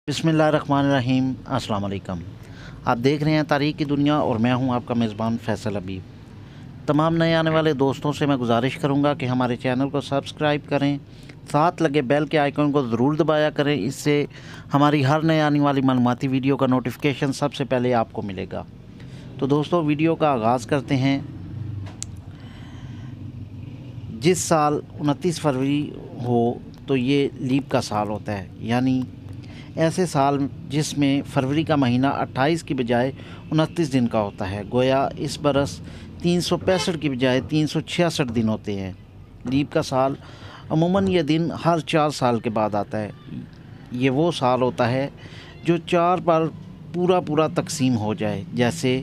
बिस्मिल्लाहिर्रहमानिर्रहीम। अस्सलाम वालेकुम। आप देख रहे हैं तारीख़ की दुनिया और मैं हूं आपका मेज़बान फैसल हबीब। तमाम नए आने वाले दोस्तों से मैं गुजारिश करूंगा कि हमारे चैनल को सब्सक्राइब करें, साथ लगे बेल के आइकन को ज़रूर दबाया करें। इससे हमारी हर नए आने वाली मालूमाती वीडियो का नोटिफिकेशन सबसे पहले आपको मिलेगा। तो दोस्तों, वीडियो का आगाज़ करते हैं। जिस साल 29 फरवरी हो तो ये लीप का साल होता है, यानी ऐसे साल जिसमें फरवरी का महीना 28 की बजाय 29 दिन का होता है। गोया इस बरस 365 की बजाय 366 दिन होते हैं। लीप का साल अमूमन ये दिन हर 4 साल के बाद आता है। ये वो साल होता है जो 4 पर पूरा तकसीम हो जाए, जैसे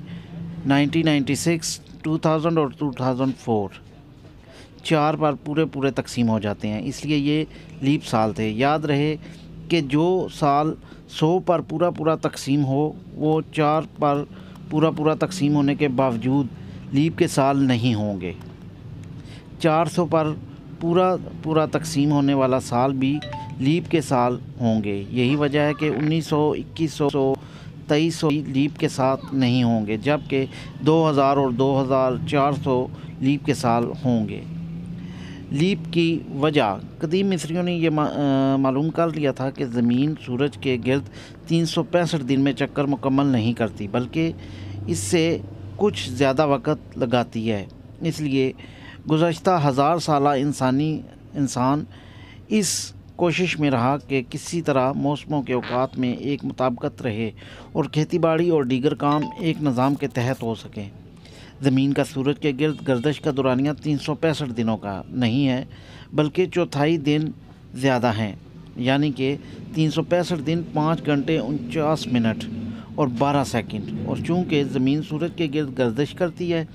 1996, 2000 और 2004 4 पर पूरे तकसीम हो जाते हैं, इसलिए ये लीप साल थे। याद रहे कि जो साल 100 पर पूरा तकसीम हो वो 4 पर पूरा तकसीम होने के बावजूद लीप के साल नहीं होंगे। 400 पर पूरा तकसीम होने वाला साल भी लीप के साल होंगे। यही वजह है कि 1900, 2100, 2300 लीप के साथ नहीं होंगे, जबकि 2000 और 2400 लीप के साल होंगे। लीप की वजह कदीम मिस्रियों ने ये मालूम कर लिया था कि ज़मीन सूरज के गिर्द 365 दिन में चक्कर मुकम्मल नहीं करती, बल्कि इससे कुछ ज़्यादा वक्त लगाती है। इसलिए गुज़श्ता 1000 साला इंसान इस कोशिश में रहा कि किसी तरह मौसमों के औकात में एक मुताबिकत रहे और खेती बाड़ी और दीगर काम एक निज़ाम के तहत हो सकें। ज़मीन का सूरज के गिर्द गर्दश का दौरानिया 365 दिनों का नहीं है, बल्कि चौथाई दिन ज़्यादा हैं, यानी कि 365 दिन 5 घंटे 49 मिनट और 12 सेकंड। और चूँकि ज़मीन सूरज के गिर्द गर्दश करती है,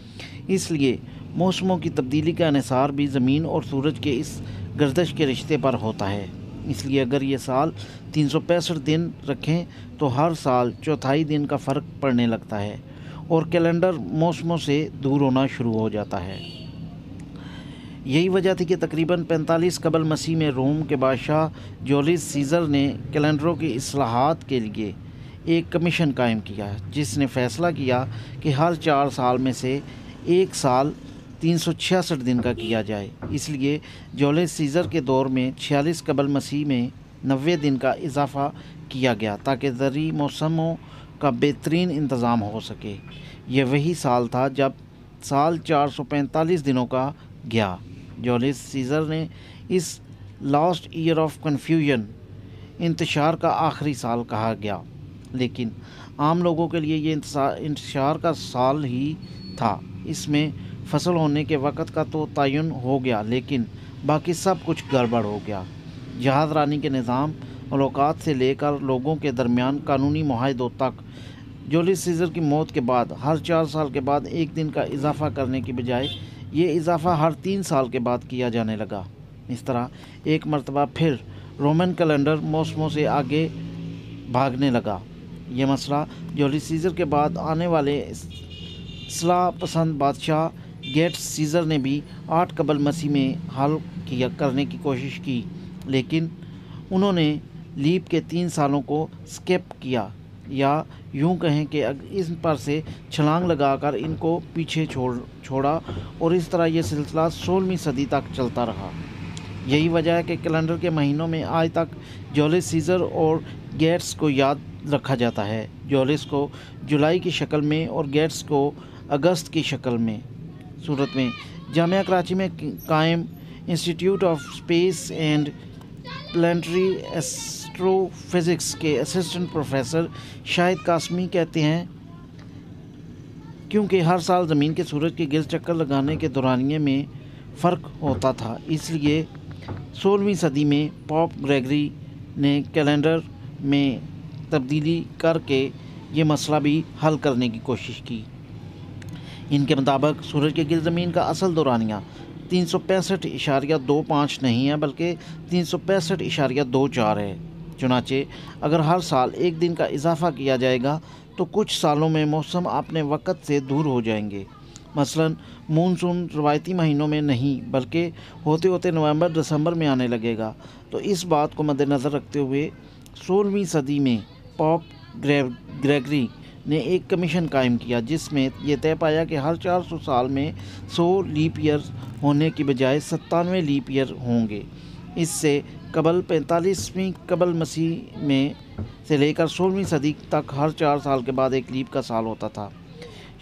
इसलिए मौसमों की तब्दीली का इन्हिसार भी ज़मीन और सूरज के इस गर्दश के रिश्ते पर होता है। इसलिए अगर ये साल 365 दिन रखें तो हर साल चौथाई दिन का फ़र्क पड़ने लगता है और कैलेंडर मौसमों से दूर होना शुरू हो जाता है। यही वजह थी कि तकरीबन 45 कबल मसीह में रोम के बादशाह जूलियस सीज़र ने कैलेंडरों की इस्लाहात के लिए एक कमीशन कायम किया, जिसने फ़ैसला किया कि हर 4 साल में से एक साल 366 दिन का किया जाए। इसलिए जूलियस सीज़र के दौर में 46 कबल मसीह में 90 दिन का इजाफ़ा किया गया, ताकि ज़रई मौसमों का बेहतरीन इंतज़ाम हो सके। यह वही साल था जब साल 445 दिनों का गया। जूलियस सीज़र ने इस लास्ट ईयर ऑफ कन्फ्यूजन इंतशार का आखिरी साल कहा गया, लेकिन आम लोगों के लिए ये इंतशार का साल ही था। इसमें फसल होने के वक़्त का तो तयन हो गया, लेकिन बाकी सब कुछ गड़बड़ हो गया। जहाज़ रानी के निज़ाम मुलाकात से लेकर लोगों के दरमियान कानूनी मुआहदों तक जूलियस सीज़र की मौत के बाद हर 4 साल के बाद एक दिन का इजाफ़ा करने की बजाय ये इजाफ़ा हर 3 साल के बाद किया जाने लगा। इस तरह एक मरतबा फिर रोमन कैलेंडर मौसमों से आगे भागने लगा। ये मसला जूलियस सीज़र के बाद आने वाले इस्लाह पसंद बादशाह गेट्स सीज़र ने भी 8 कबल मसीह में हल करने की कोशिश की, लेकिन उन्होंने लीप के 3 सालों को स्किप किया, या यूं कहें कि इस पर से छलांग लगाकर इनको पीछे छोड़ा और इस तरह ये सिलसिला 16वीं सदी तक चलता रहा। यही वजह है कि कैलेंडर के महीनों में आज तक जूलियस सीज़र और गेट्स को याद रखा जाता है। जूलियस को जुलाई की शक्ल में और गेट्स को अगस्त की शक्ल में। सूरत में जामिया कराची में कायम institute of space and planetary astrophysics के असिस्टेंट प्रोफेसर शाहिद कासमी कहते हैं, क्योंकि हर साल ज़मीन के सूरज के गिर्द चक्कर लगाने के दौरानिये में फ़र्क होता था, इसलिए 16वीं सदी में पॉप ग्रेगरी ने कैलेंडर में तब्दीली करके ये मसला भी हल करने की कोशिश की। इनके मुताबिक सूरज के गिर्द ज़मीन का असल दौरानिया 365.25 नहीं है, बल्कि 365.24 है। चुनाचे अगर हर साल एक दिन का इजाफ़ा किया जाएगा तो कुछ सालों में मौसम अपने वक़्त से दूर हो जाएंगे। मसलन मानसून रवायती महीनों में नहीं, बल्कि होते होते नवंबर दिसंबर में आने लगेगा। तो इस बात को मद्देनज़र रखते हुए 16ویں صدی میں پوپ گریگری نے ایک کمیشن قائم کیا جس میں یہ طے پایا کہ ہر 400 سال میں 100 لیپ ایئر ہونے کی بجائے 97 لیپ ایئر ہوں گے۔ اس سے قبل 45ویں قبل مسیح میں سے لے کر 16ویں صدی تک ہر 4 سال کے بعد ایک لیپ کا سال ہوتا تھا۔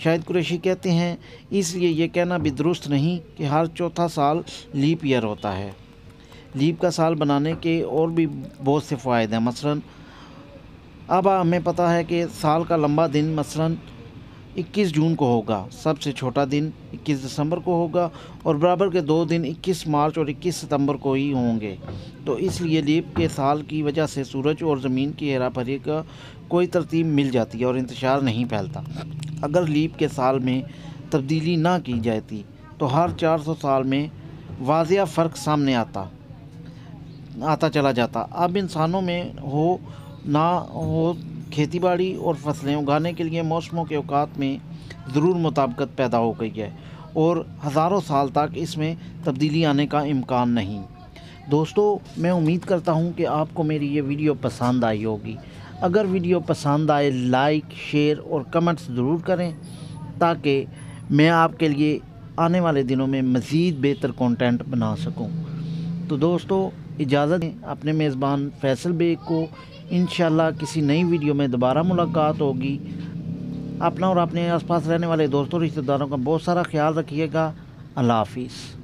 شاہد قریشی کہتے ہیں اس لیے یہ کہنا بھی درست نہیں کہ ہر چوتھا سال لیپ ایئر ہوتا ہے۔ لیپ کا سال بنانے کے اور بھی بہت سے فوائد ہیں، مثلاً اب ہمیں پتہ ہے کہ سال کا لمبا دن مثلاً 21 جون کو ہوگا، سب سے چھوٹا دن 21 دسمبر کو ہوگا اور برابر کے 2 دن 21 مارچ اور 21 ستمبر کو ہی ہوں گے۔ تو اس لیے لیپ کے سال کی وجہ سے سورج اور زمین کی ہیرا پھیری کا کوئی ترتیب مل جاتی ہے اور انتشار نہیں پھیلتا۔ اگر لیپ کے سال میں تبدیلی نہ کی جاتی تو ہر 400 سال میں واضح فرق سامنے آتا چلا جاتا۔ اب انسانوں میں ہو نہ ہو کھیتی باڑی اور فصلیں اگانے کے لیے موسموں کے اوقات میں ضرور مطابقت پیدا ہو گئی ہے اور ہزاروں سال تک اس میں تبدیلی آنے کا امکان نہیں۔ دوستو، میں امید کرتا ہوں کہ آپ کو میری یہ ویڈیو پسند آئی ہوگی۔ اگر ویڈیو پسند آئے لائک، شیئر اور کمنٹس ضرور کریں تاکہ میں آپ کے لیے آنے والے دنوں میں مزید بہتر کنٹینٹ بنا سکوں۔ تو دوستو، اجازت دیں اپنے میزبان فیصل بیگ کو۔ انشاءاللہ کسی نئی ویڈیو میں دوبارہ ملاقات ہوگی۔ اپنا اور اپنے آس پاس رہنے والے دوستوں رشتہ داروں کا بہت سارا خیال رکھیے گا۔ اللہ حافظ۔